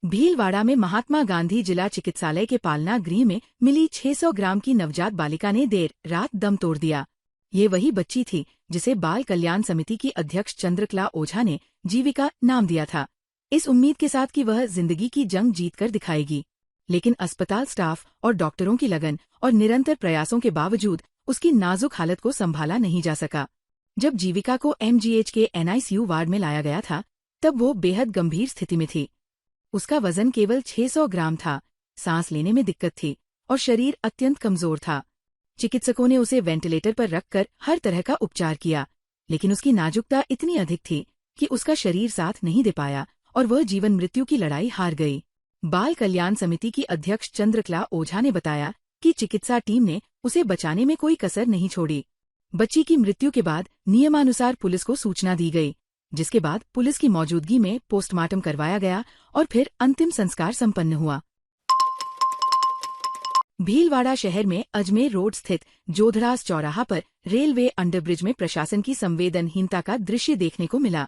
भीलवाड़ा में महात्मा गांधी जिला चिकित्सालय के पालना गृह में मिली 600 ग्राम की नवजात बालिका ने देर रात दम तोड़ दिया। ये वही बच्ची थी जिसे बाल कल्याण समिति की अध्यक्ष चंद्रकला ओझा ने जीविका नाम दिया था, इस उम्मीद के साथ कि वह जिंदगी की जंग जीतकर दिखाएगी। लेकिन अस्पताल स्टाफ और डॉक्टरों की लगन और निरंतर प्रयासों के बावजूद उसकी नाजुक हालत को संभाला नहीं जा सका। जब जीविका को MGH के NICU वार्ड में लाया गया था, तब वो बेहद गंभीर स्थिति में थी। उसका वजन केवल 600 ग्राम था, सांस लेने में दिक्कत थी और शरीर अत्यंत कमजोर था। चिकित्सकों ने उसे वेंटिलेटर पर रखकर हर तरह का उपचार किया, लेकिन उसकी नाजुकता इतनी अधिक थी कि उसका शरीर साथ नहीं दे पाया और वह जीवन मृत्यु की लड़ाई हार गई। बाल कल्याण समिति की अध्यक्ष चंद्रकला ओझा ने बताया कि चिकित्सा टीम ने उसे बचाने में कोई कसर नहीं छोड़ी। बच्ची की मृत्यु के बाद नियमानुसार पुलिस को सूचना दी गई, जिसके बाद पुलिस की मौजूदगी में पोस्टमार्टम करवाया गया और फिर अंतिम संस्कार संपन्न हुआ। भीलवाड़ा शहर में अजमेर रोड स्थित जोधरास चौराहा पर रेलवे अंडरब्रिज में प्रशासन की संवेदनहीनता का दृश्य देखने को मिला।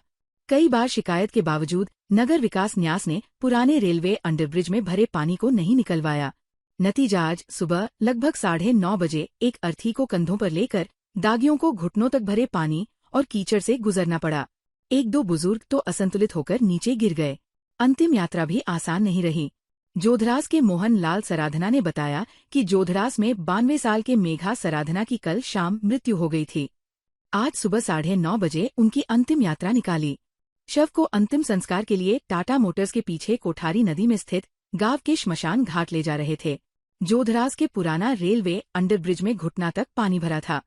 कई बार शिकायत के बावजूद नगर विकास न्यास ने पुराने रेलवे अंडरब्रिज में भरे पानी को नहीं निकलवाया। नतीजा आज सुबह लगभग 9:30 बजे एक अर्थी को कंधों पर लेकर दागियों को घुटनों तक भरे पानी और कीचड़ से गुजरना पड़ा। एक दो बुजुर्ग तो असंतुलित होकर नीचे गिर गए। अंतिम यात्रा भी आसान नहीं रही। जोधरास के मोहन लाल सराधना ने बताया कि जोधरास में 92 साल के मेघा सराधना की कल शाम मृत्यु हो गई थी। आज सुबह 9:30 बजे उनकी अंतिम यात्रा निकाली। शव को अंतिम संस्कार के लिए टाटा मोटर्स के पीछे कोठारी नदी में स्थित गांव के श्मशान घाट ले जा रहे थे। जोधरास के पुराना रेलवे अंडरब्रिज में घुटना तक पानी भरा था।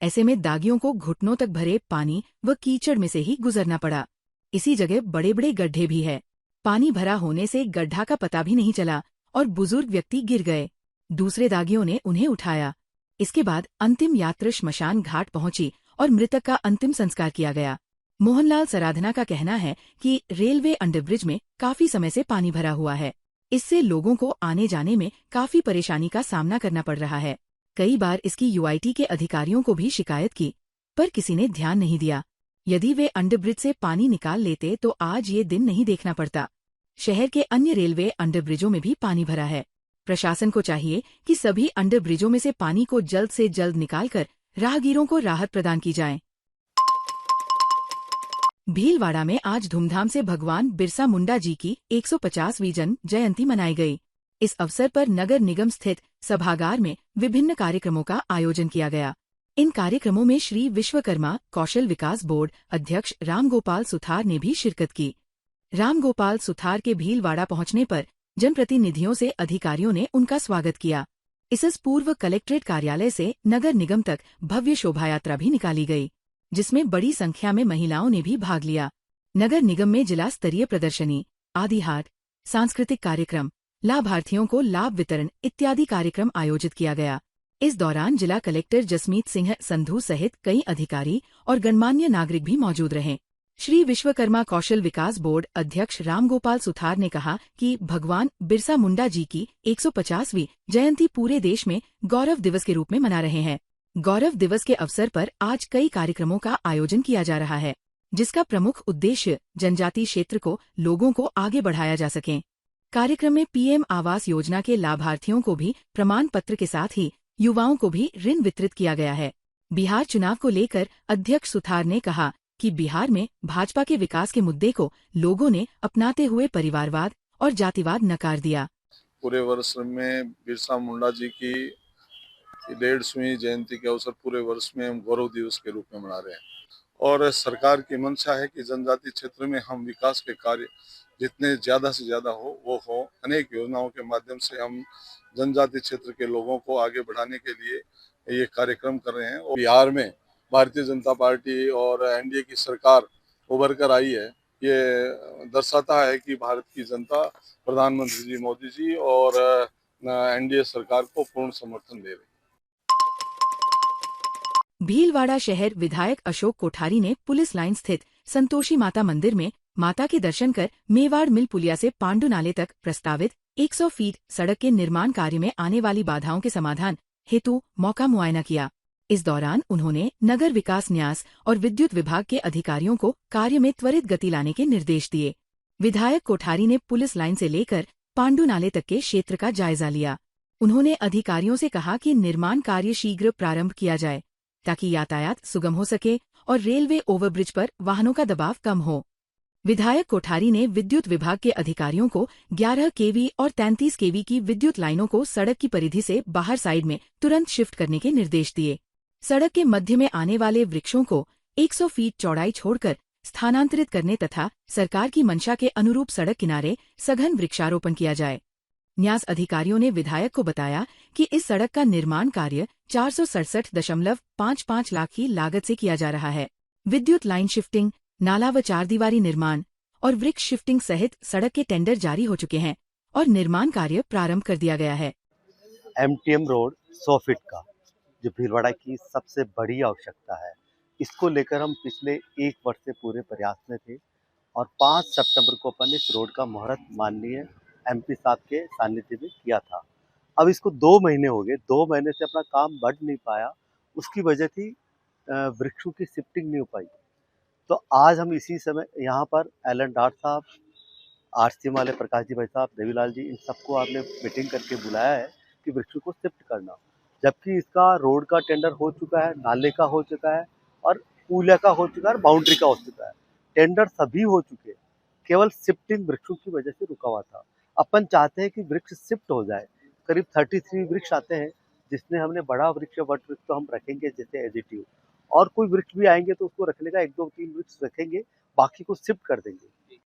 ऐसे में दागियों को घुटनों तक भरे पानी व कीचड़ में से ही गुजरना पड़ा। इसी जगह बड़े बड़े गड्ढे भी है। पानी भरा होने से गड्ढा का पता भी नहीं चला और बुजुर्ग व्यक्ति गिर गए। दूसरे दागियों ने उन्हें उठाया। इसके बाद अंतिम यात्रा श्मशान घाट पहुंची और मृतक का अंतिम संस्कार किया गया। मोहनलाल सराधना का कहना है कि रेलवे अंडरब्रिज में काफी समय से पानी भरा हुआ है। इससे लोगों को आने जाने में काफी परेशानी का सामना करना पड़ रहा है। कई बार इसकी UIT के अधिकारियों को भी शिकायत की, पर किसी ने ध्यान नहीं दिया। यदि वे अंडरब्रिज से पानी निकाल लेते तो आज ये दिन नहीं देखना पड़ता। शहर के अन्य रेलवे अंडरब्रिजों में भी पानी भरा है। प्रशासन को चाहिए कि सभी अंडरब्रिजों में से पानी को जल्द से जल्द निकालकर राहगीरों को राहत प्रदान की जाए। भीलवाड़ा में आज धूमधाम से भगवान बिरसा मुंडा जी की 150वीं जन्म जयंती मनाई गई। इस अवसर पर नगर निगम स्थित सभागार में विभिन्न कार्यक्रमों का आयोजन किया गया। इन कार्यक्रमों में श्री विश्वकर्मा कौशल विकास बोर्ड अध्यक्ष रामगोपाल सुथार ने भी शिरकत की। रामगोपाल सुथार के भीलवाड़ा पहुंचने पर जनप्रतिनिधियों से अधिकारियों ने उनका स्वागत किया। इससे पूर्व कलेक्ट्रेट कार्यालय से नगर निगम तक भव्य शोभायात्रा भी निकाली गई, जिसमें बड़ी संख्या में महिलाओं ने भी भाग लिया। नगर निगम में जिला स्तरीय प्रदर्शनी, आदि हाट, सांस्कृतिक कार्यक्रम, लाभार्थियों को लाभ वितरण इत्यादि कार्यक्रम आयोजित किया गया। इस दौरान जिला कलेक्टर जसमीत सिंह संधू सहित कई अधिकारी और गणमान्य नागरिक भी मौजूद रहे। श्री विश्वकर्मा कौशल विकास बोर्ड अध्यक्ष रामगोपाल सुथार ने कहा कि भगवान बिरसा मुंडा जी की 150वीं जयंती पूरे देश में गौरव दिवस के रूप में मना रहे हैं। गौरव दिवस के अवसर पर आज कई कार्यक्रमों का आयोजन किया जा रहा है, जिसका प्रमुख उद्देश्य जनजातीय क्षेत्र को लोगों को आगे बढ़ाया जा सके। कार्यक्रम में PM आवास योजना के लाभार्थियों को भी प्रमाण पत्र के साथ ही युवाओं को भी ऋण वितरित किया गया है। बिहार चुनाव को लेकर अध्यक्ष सुथार ने कहा कि बिहार में भाजपा के विकास के मुद्दे को लोगों ने अपनाते हुए परिवारवाद और जातिवाद नकार दिया। पूरे वर्ष में बिरसा मुंडा जी की 150वीं जयंती के अवसर पूरे वर्ष में हम गौरव दिवस के रूप में मना रहे हैं और सरकार की मंशा है कि जनजातीय क्षेत्र में हम विकास के कार्य जितने ज्यादा से ज्यादा हो। अनेक योजनाओं के माध्यम से हम जनजातीय क्षेत्र के लोगों को आगे बढ़ाने के लिए ये कार्यक्रम कर रहे हैं। और बिहार में भारतीय जनता पार्टी और NDA की सरकार उभर कर आई है। ये दर्शाता है कि भारत की जनता प्रधानमंत्री जी मोदी जी और NDA सरकार को पूर्ण समर्थन दे रही है। भीलवाड़ा शहर विधायक अशोक कोठारी ने पुलिस लाइन स्थित संतोषी माता मंदिर में माता के दर्शन कर मेवाड़ मिल पुलिया से पांडु नाले तक प्रस्तावित 100 फीट सड़क के निर्माण कार्य में आने वाली बाधाओं के समाधान हेतु मौका मुआयना किया। इस दौरान उन्होंने नगर विकास न्यास और विद्युत विभाग के अधिकारियों को कार्य में त्वरित गति लाने के निर्देश दिए। विधायक कोठारी ने पुलिस लाइन से लेकर पांडु नाले तक के क्षेत्र का जायजा लिया। उन्होंने अधिकारियों से कहा कि निर्माण कार्य शीघ्र प्रारंभ किया जाए ताकि यातायात सुगम हो सके और रेलवे ओवरब्रिज पर वाहनों का दबाव कम हो। विधायक कोठारी ने विद्युत विभाग के अधिकारियों को 11 केवी और 33 केवी की विद्युत लाइनों को सड़क की परिधि से बाहर साइड में तुरंत शिफ्ट करने के निर्देश दिए। सड़क के मध्य में आने वाले वृक्षों को 100 फीट चौड़ाई छोड़कर स्थानांतरित करने तथा सरकार की मंशा के अनुरूप सड़क किनारे सघन वृक्षारोपण किया जाए। न्यास अधिकारियों ने विधायक को बताया कि इस सड़क का निर्माण कार्य 467.55 लाख की लागत से किया जा रहा है। विद्युत लाइन शिफ्टिंग, नाला व चारदीवारी निर्माण और वृक्ष शिफ्टिंग सहित सड़क के टेंडर जारी हो चुके हैं और निर्माण कार्य प्रारंभ कर दिया गया है। MTM रोड 100 फीट का जो भीलवाड़ा की सबसे बड़ी आवश्यकता है, इसको लेकर हम पिछले 1 वर्ष से पूरे प्रयास में थे और 5 सितंबर को अपन इस रोड का मुहूर्त माननीय MP साहब के सानिध्य में किया था। अब इसको 2 महीने हो गए, 2 महीने से अपना काम बढ़ नहीं पाया। उसकी वजह थी वृक्षों की शिफ्टिंग नहीं हो पाई। तो आज हम इसी समय यहाँ पर एलन डाट साहब, RCM वाले प्रकाश जी भाई साहब, देवीलाल जी, इन सबको आपने मीटिंग करके बुलाया है कि वृक्षों को शिफ्ट करना। जबकि इसका रोड का टेंडर हो चुका है, नाले का हो चुका है और पुलिया का हो चुका है और बाउंड्री का हो चुका है। टेंडर सभी हो चुके, केवल शिफ्टिंग वृक्षों की वजह से रुका हुआ था। अपन चाहते हैं कि वृक्ष शिफ्ट हो जाए। करीब 33 वृक्ष आते हैं, जिसमें हमने बड़ा वृक्ष या वट वृक्ष तो हम रखेंगे जैसे एजिटिव, और कोई वृक्ष भी आएंगे तो उसको रखने का 1, 2, 3 वृक्ष रखेंगे, बाकी को शिफ्ट कर देंगे।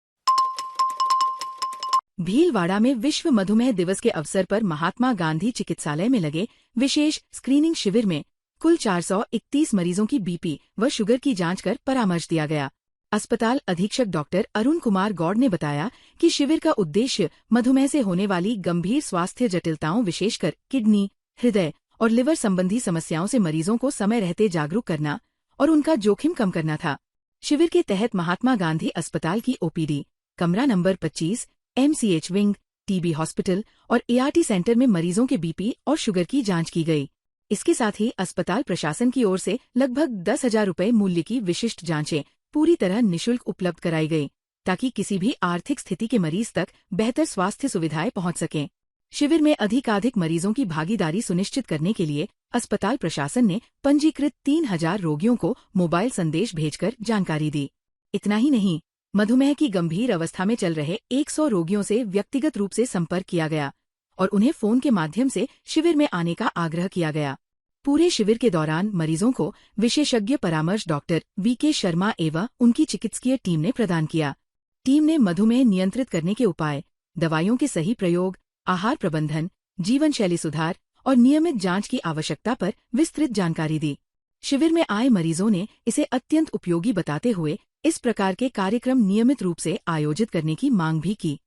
भीलवाड़ा में विश्व मधुमेह दिवस के अवसर पर महात्मा गांधी चिकित्सालय में लगे विशेष स्क्रीनिंग शिविर में कुल 431 मरीजों की BP व शुगर की जांच कर परामर्श दिया गया। अस्पताल अधीक्षक डॉक्टर अरुण कुमार गौड़ ने बताया कि शिविर का उद्देश्य मधुमेह से होने वाली गंभीर स्वास्थ्य जटिलताओं, विशेषकर किडनी, हृदय और लिवर संबंधी समस्याओं से मरीजों को समय रहते जागरूक करना और उनका जोखिम कम करना था। शिविर के तहत महात्मा गांधी अस्पताल की OPD, कमरा number 25, MCH wing, TB hospital और ART सेंटर में मरीजों के BP और शुगर की जांच की गई। इसके साथ ही अस्पताल प्रशासन की ओर से लगभग 10,000 रुपए मूल्य की विशिष्ट जांचें पूरी तरह निःशुल्क उपलब्ध कराई गई ताकि किसी भी आर्थिक स्थिति के मरीज तक बेहतर स्वास्थ्य सुविधाएं पहुंच सकें। शिविर में अधिकाधिक मरीजों की भागीदारी सुनिश्चित करने के लिए अस्पताल प्रशासन ने पंजीकृत 3,000 रोगियों को मोबाइल संदेश भेजकर जानकारी दी। इतना ही नहीं, मधुमेह की गंभीर अवस्था में चल रहे 100 रोगियों से व्यक्तिगत रूप से संपर्क किया गया और उन्हें फोन के माध्यम से शिविर में आने का आग्रह किया गया। पूरे शिविर के दौरान मरीजों को विशेषज्ञ परामर्श डॉक्टर VK शर्मा एवं उनकी चिकित्सकीय टीम ने प्रदान किया। टीम ने मधुमेह नियंत्रित करने के उपाय, दवाइयों के सही प्रयोग, आहार प्रबंधन, जीवन शैली सुधार और नियमित जांच की आवश्यकता पर विस्तृत जानकारी दी। शिविर में आए मरीजों ने इसे अत्यंत उपयोगी बताते हुए इस प्रकार के कार्यक्रम नियमित रूप से आयोजित करने की मांग भी की।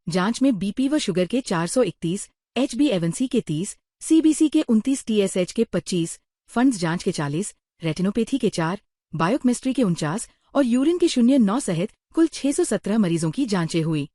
जांच में BP व शुगर के 431, HbA1c के 30, CBC के 29, TSH के 25, फंड्स जांच के 40, रेटिनोपैथी के 4, बायोकेमिस्ट्री के 49 और यूरिन के 0.9 सहित कुल 617 मरीजों की जांचें हुई।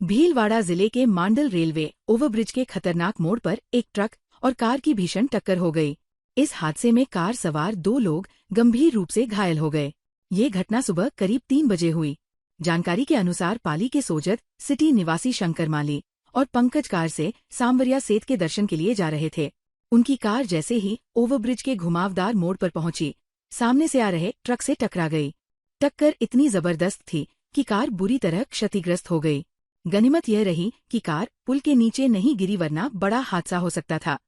भीलवाड़ा जिले के मांडल रेलवे ओवरब्रिज के खतरनाक मोड़ पर एक ट्रक और कार की भीषण टक्कर हो गई। इस हादसे में कार सवार 2 लोग गंभीर रूप से घायल हो गए। ये घटना सुबह करीब 3 बजे हुई। जानकारी के अनुसार पाली के सोजत सिटी निवासी शंकर माली और पंकज कार से सांवरिया सेत के दर्शन के लिए जा रहे थे। उनकी कार जैसे ही ओवरब्रिज के घुमावदार मोड़ पर पहुंची, सामने से आ रहे ट्रक से टकरा गई। टक्कर इतनी जबरदस्त थी कि कार बुरी तरह क्षतिग्रस्त हो गई। गनीमत यह रही कि कार पुल के नीचे नहीं गिरी, वरना बड़ा हादसा हो सकता था।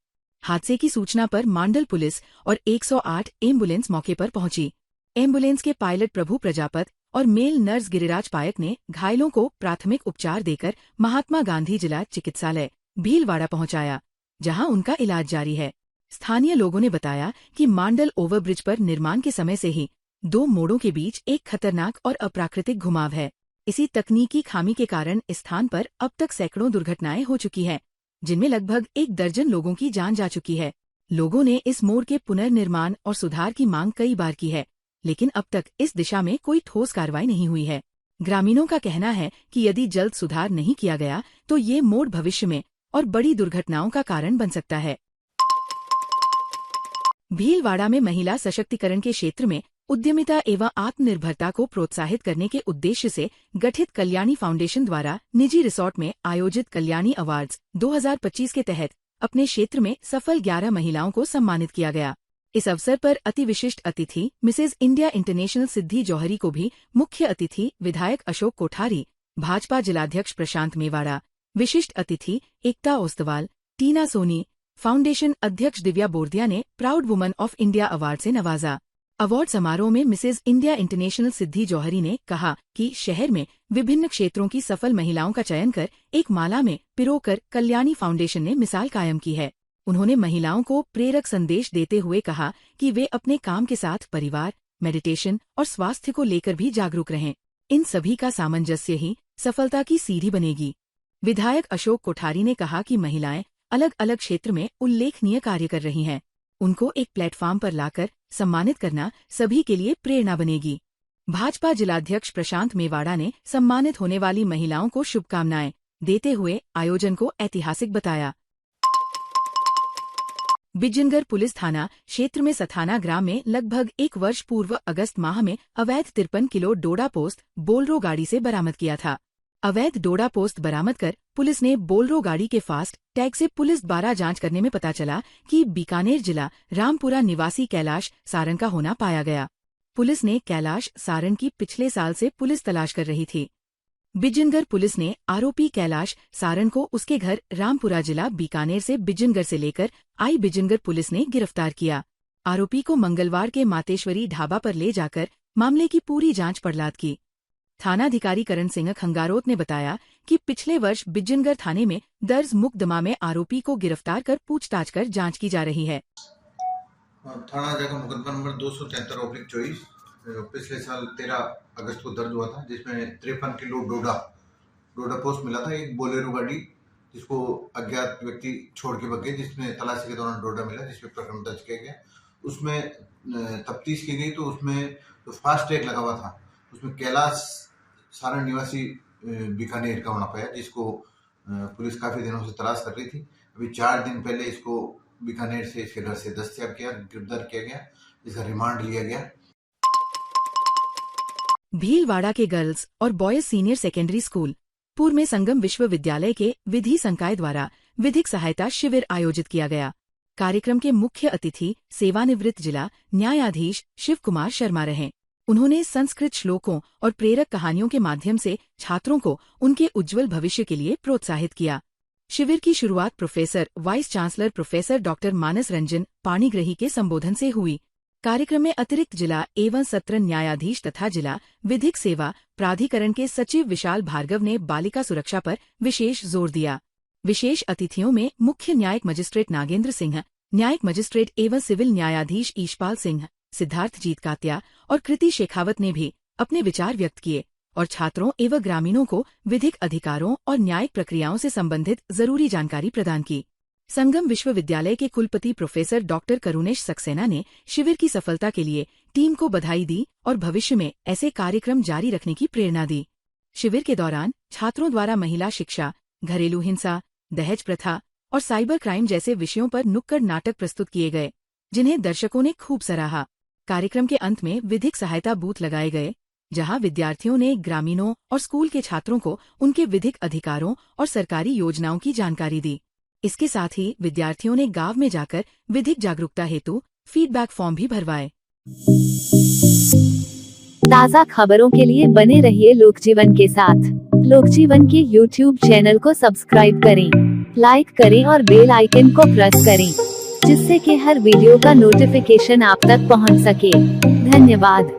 हादसे की सूचना पर मांडल पुलिस और 108 एम्बुलेंस मौके पर पहुंची। एम्बुलेंस के पायलट प्रभु प्रजापत और मेल नर्स गिरिराज पायक ने घायलों को प्राथमिक उपचार देकर महात्मा गांधी जिला चिकित्सालय भीलवाड़ा पहुंचाया, जहां उनका इलाज जारी है। स्थानीय लोगों ने बताया कि मांडल ओवरब्रिज पर निर्माण के समय से ही 2 मोड़ों के बीच एक खतरनाक और अप्राकृतिक घुमाव है। इसी तकनीकी खामी के कारण इस स्थान पर अब तक सैकड़ों दुर्घटनाएं हो चुकी हैं, जिनमें लगभग 1 दर्जन लोगों की जान जा चुकी है। लोगों ने इस मोड़ के पुनर्निर्माण और सुधार की मांग कई बार की है, लेकिन अब तक इस दिशा में कोई ठोस कार्रवाई नहीं हुई है। ग्रामीणों का कहना है कि यदि जल्द सुधार नहीं किया गया तो ये मोड़ भविष्य में और बड़ी दुर्घटनाओं का कारण बन सकता है। भीलवाड़ा में महिला सशक्तिकरण के क्षेत्र में उद्यमिता एवं आत्मनिर्भरता को प्रोत्साहित करने के उद्देश्य से गठित कल्याणी फाउंडेशन द्वारा निजी रिसोर्ट में आयोजित कल्याणी अवार्ड्स 2025 के तहत अपने क्षेत्र में सफल 11 महिलाओं को सम्मानित किया गया। इस अवसर पर अति विशिष्ट अतिथि मिसेज इंडिया इंटरनेशनल सिद्धि जौहरी को भी मुख्य अतिथि विधायक अशोक कोठारी, भाजपा जिलाध्यक्ष प्रशांत मेवाड़ा, विशिष्ट अतिथि एकता ओस्तवाल, टीना सोनी, फाउंडेशन अध्यक्ष दिव्या बोरदिया ने proud woman of India award से नवाजा। अवार्ड समारोह में मिसेज इंडिया इंटरनेशनल सिद्धि जौहरी ने कहा कि शहर में विभिन्न क्षेत्रों की सफल महिलाओं का चयन कर एक माला में पिरोकर कल्याणी फाउंडेशन ने मिसाल कायम की है। उन्होंने महिलाओं को प्रेरक संदेश देते हुए कहा कि वे अपने काम के साथ परिवार, मेडिटेशन और स्वास्थ्य को लेकर भी जागरूक रहें। इन सभी का सामंजस्य ही सफलता की सीढ़ी बनेगी। विधायक अशोक कोठारी ने कहा कि महिलाएं अलग अलग क्षेत्र में उल्लेखनीय कार्य कर रही हैं। उनको एक प्लेटफॉर्म पर लाकर सम्मानित करना सभी के लिए प्रेरणा बनेगी। भाजपा जिलाध्यक्ष प्रशांत मेवाड़ा ने सम्मानित होने वाली महिलाओं को शुभकामनाएं देते हुए आयोजन को ऐतिहासिक बताया। बिजनगर पुलिस थाना क्षेत्र में सथाना ग्राम में लगभग 1 वर्ष पूर्व अगस्त माह में अवैध 53 किलो डोडा पोस्त बोलरो गाड़ी से बरामद किया था। अवैध डोडा पोस्त बरामद कर पुलिस ने बोलरो गाड़ी के फास्ट टैग से पुलिस द्वारा जांच करने में पता चला कि बीकानेर जिला रामपुरा निवासी कैलाश सारन का होना पाया गया। पुलिस ने कैलाश सारन की पिछले साल से पुलिस तलाश कर रही थी। बिजनगर पुलिस ने आरोपी कैलाश सारन को उसके घर रामपुरा जिला बीकानेर से बिजनगर से लेकर आई बिजनगर पुलिस ने गिरफ्तार किया। आरोपी को मंगलवार के मातेश्वरी ढाबा पर ले जाकर मामले की पूरी जांच पड़ताल की। थानाधिकारी करण सिंह खंगारोत ने बताया कि पिछले वर्ष बिजनगर थाने में दर्ज मुकदमा में आरोपी को गिरफ्तार कर पूछताछ कर जांच की जा रही है। थाना जगह मुकदमा नंबर 273/24 पिछले साल 13 अगस्त को दर्ज हुआ था, जिसमें 53 किलो डोडा पोस्ट मिला था। एक बोलेरो गाड़ी जिसको अज्ञात व्यक्ति छोड़ के भाग गए, जिसमें तलाशी के दौरान डोडा मिला, जिसमें प्रकरण दर्ज किया गया। उसमें तफ्तीश की गई तो उसमें जो फास्ट टैग लगा हुआ था उसमें कैलाश सारण निवासी बीकानेर का होना पाया, जिसको पुलिस काफी दिनों से तलाश कर रही थी। अभी 4 दिन पहले इसको बीकानेर से इसके घर से दस्तयाब किया, गिरफ्तार किया गया, इसका रिमांड लिया गया। भीलवाड़ा के गर्ल्स और बॉयज सीनियर सेकेंडरी स्कूल पूर्व में संगम विश्वविद्यालय के विधि संकाय द्वारा विधिक सहायता शिविर आयोजित किया गया। कार्यक्रम के मुख्य अतिथि सेवानिवृत्त जिला न्यायाधीश शिव कुमार शर्मा रहे। उन्होंने संस्कृत श्लोकों और प्रेरक कहानियों के माध्यम से छात्रों को उनके उज्जवल भविष्य के लिए प्रोत्साहित किया। शिविर की शुरुआत professor vice chancellor professor doctor Manas Ranjan Panigrahi के संबोधन से हुई। कार्यक्रम में अतिरिक्त जिला एवं सत्र न्यायाधीश तथा जिला विधिक सेवा प्राधिकरण के सचिव विशाल भार्गव ने बालिका सुरक्षा पर विशेष जोर दिया। विशेष अतिथियों में मुख्य न्यायिक मजिस्ट्रेट नागेंद्र सिंह, न्यायिक मजिस्ट्रेट एवं सिविल न्यायाधीश ईशपाल सिंह, सिद्धार्थ जीत कात्या और कृति शेखावत ने भी अपने विचार व्यक्त किए और छात्रों एवं ग्रामीणों को विधिक अधिकारों और न्यायिक प्रक्रियाओं से संबंधित जरूरी जानकारी प्रदान की। संगम विश्वविद्यालय के कुलपति प्रोफेसर डॉक्टर करुणेश सक्सेना ने शिविर की सफलता के लिए टीम को बधाई दी और भविष्य में ऐसे कार्यक्रम जारी रखने की प्रेरणा दी। शिविर के दौरान छात्रों द्वारा महिला शिक्षा, घरेलू हिंसा, दहेज प्रथा और साइबर क्राइम जैसे विषयों पर नुक्कड़ नाटक प्रस्तुत किए गए, जिन्हें दर्शकों ने खूब सराहा। कार्यक्रम के अंत में विधिक सहायता बूथ लगाए गए, जहां विद्यार्थियों ने ग्रामीणों और स्कूल के छात्रों को उनके विधिक अधिकारों और सरकारी योजनाओं की जानकारी दी। इसके साथ ही विद्यार्थियों ने गांव में जाकर विधिक जागरूकता हेतु फीडबैक फॉर्म भी भरवाए। ताज़ा खबरों के लिए बने रहिए लोकजीवन के साथ। लोकजीवन के YouTube चैनल को सब्सक्राइब करें, लाइक करें और बेल आइकन को प्रेस करें, जिससे कि हर वीडियो का नोटिफिकेशन आप तक पहुंच सके। धन्यवाद।